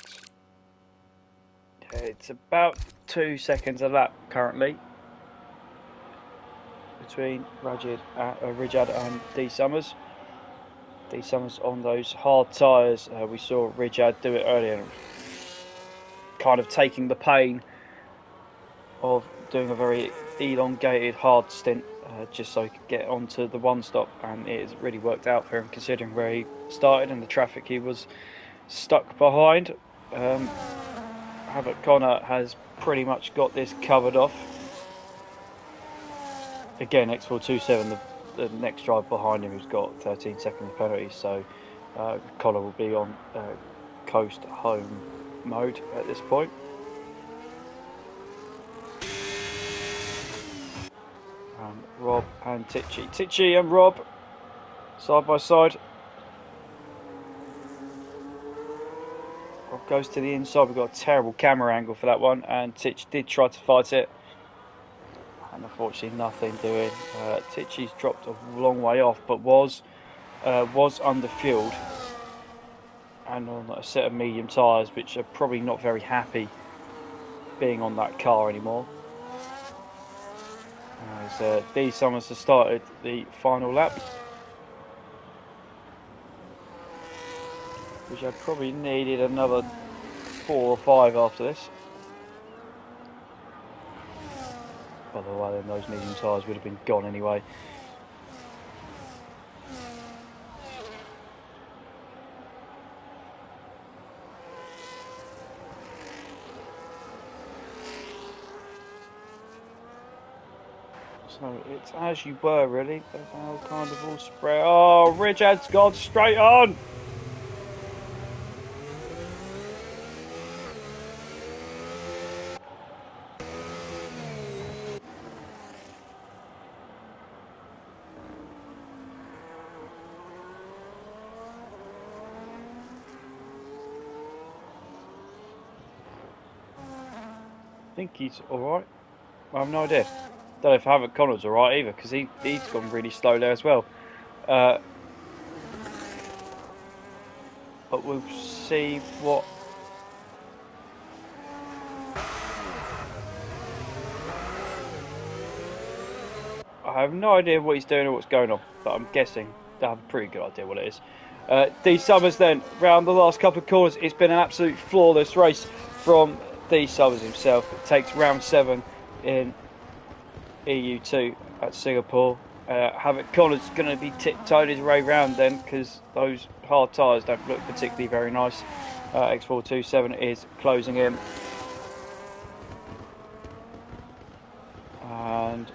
It's about 2 seconds a lap currently between Rijad and D Summers. D Summers on those hard tyres. We saw Rijad do it earlier, kind of taking the pain of doing a very elongated hard stint just so he could get onto the one stop, and it has really worked out for him considering where he started and the traffic he was stuck behind. Havoc Connor has pretty much got this covered off. Again, X427, the next driver behind him, has got 13 seconds penalty, so Connor will be on coast home mode at this point. And Rob and Tichy and Rob side by side. Rob goes to the inside. We've got a terrible camera angle for that one, and Titch did try to fight it, and unfortunately nothing doing. Tichy's dropped a long way off, but was under fueled and on a set of medium tyres, which are probably not very happy being on that car anymore. as D Summers has started the final lap, which I probably needed another 4 or 5 after this. By the way, then those medium tyres would have been gone anyway. So it's as you were, really. They're now kind of all spread. Oh, Richard's gone straight on! I think he's alright. I have no idea. Don't know if Havoc Connor's alright either, because he's gone really slow there as well. But we'll see what. I have no idea what he's doing or what's going on, but I'm guessing I have a pretty good idea what it is. D Summers then, round the last couple of corners, it's been an absolute flawless race from D Summers himself. It takes round 7 in EU2 at Singapore. Havoc Connor's going to be tiptoed his way round then, because those hard tyres don't look particularly very nice. X427 is closing in. And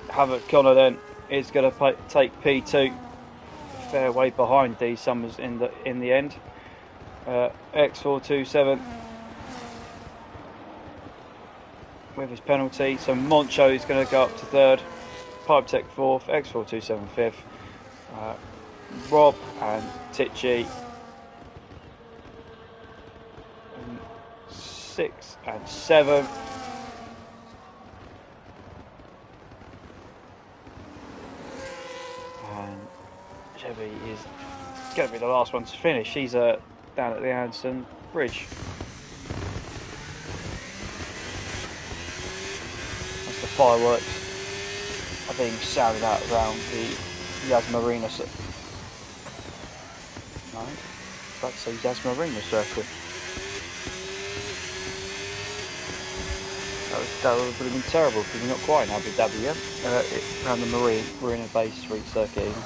Havoc Connor then is going to take P2, a fair way behind D Summers in the end. X427 with his penalty, so Moncho is going to go up to 3rd, Pipe Tech 4th, X427 5th, Rob and Tichy 6 and 7. Chevy is going to be the last one to finish. He's down at the Anderson Bridge. That's the fireworks are being sounded out around the Yas Marina circuit. No, I'd say Yas Marina circuit. That would have been terrible because we're not quite in Abu Dhabi yet. Around the Marina Bay Street circuit. Even.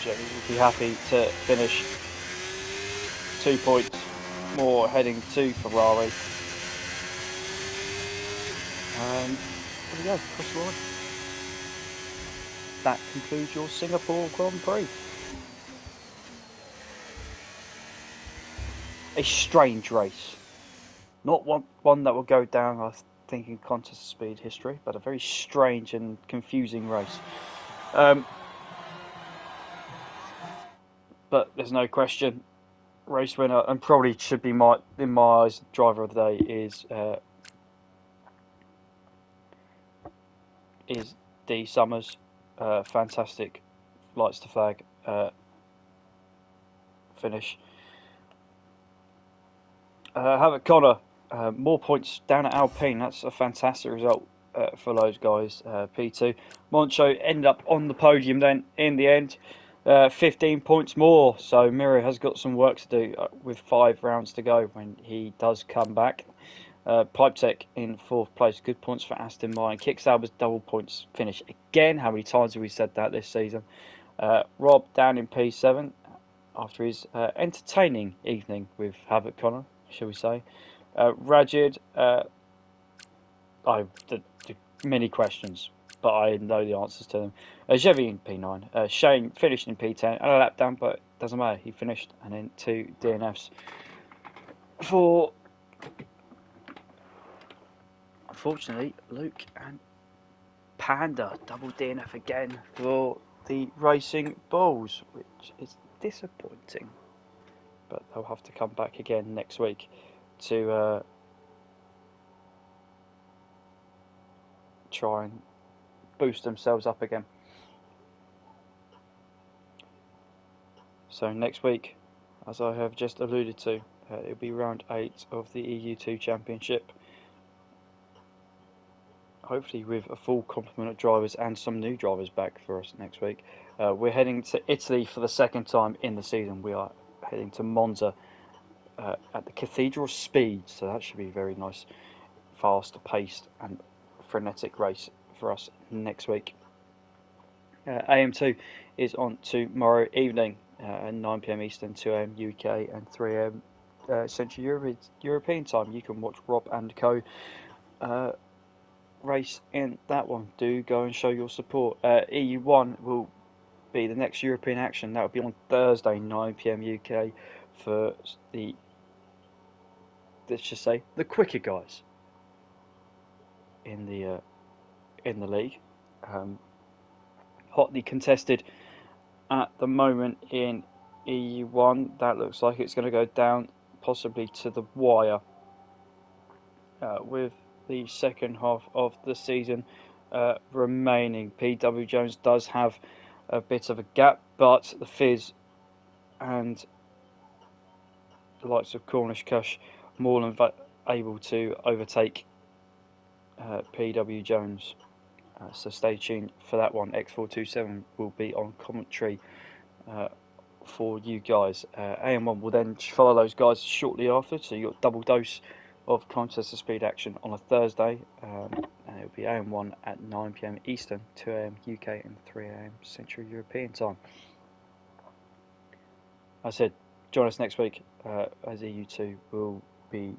Chevy will be happy to finish 2 points more heading to Ferrari. And there we go, cross the line. That concludes your Singapore Grand Prix. A strange race. Not one that will go down, I think, in contest of speed history, but a very strange and confusing race. But there's no question, race winner, and probably should be in my eyes, driver of the day is D Summers. Fantastic lights to flag finish. Havoc Connor, more points down at Alpine. That's a fantastic result for those guys. P2. Moncho ended up on the podium then in the end. 15 points more, so Miro has got some work to do with 5 rounds to go when he does come back. Pipe Tech in 4th place, good points for Aston Martin. Kicksauber's double points finish again. How many times have we said that this season? Rob down in P7 after his entertaining evening with Havoc Connor, shall we say. Rajid, many questions, but I know the answers to them. Chevy in P9. Shane finished in P10 and a lap down, but it doesn't matter. He finished, and then 2 DNFs for, unfortunately, Luke and Panda. Double DNF again for the Racing Bulls, which is disappointing. But they'll have to come back again next week to try and boost themselves up again. So next week, as I have just alluded to, it'll be round 8 of the EU2 Championship. hopefully with a full complement of drivers and some new drivers back for us next week. We're heading to Italy for the second time in the season. We are heading to Monza at the Cathedral Speed, so that should be a very nice, fast-paced and frenetic race for us next week. AM2 is on tomorrow evening at 9 p.m. Eastern, 2 a.m. UK, and 3 a.m. Central European time. You can watch Rob and Co. Race in that one. Do go and show your support. EU1 will be the next European action. That will be on Thursday, 9 p.m. UK, for the, let's just say, the quicker guys in the league. Hotly contested at the moment in EU1. That looks like it's going to go down possibly to the wire with the second half of the season remaining. PW Jones does have a bit of a gap, but the Fizz and the likes of Cornish Kush more than able to overtake PW Jones. So stay tuned for that one. X427 will be on commentary for you guys. AM1 will then follow those guys shortly after, so you've got double dose of contest speed action on a Thursday, and it'll be AM1 at 9 p.m. Eastern, 2 a.m. UK, and 3 a.m. Central European time. I said, join us next week as EU2 will be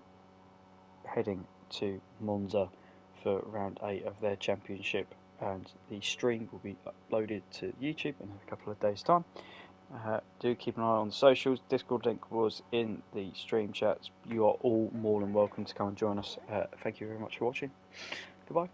heading to Monza for round 8 of their championship, and the stream will be uploaded to YouTube in a couple of days' time. Do keep an eye on the socials. Discord link was in the stream chats. You are all more than welcome to come and join us. Thank you very much for watching. Goodbye.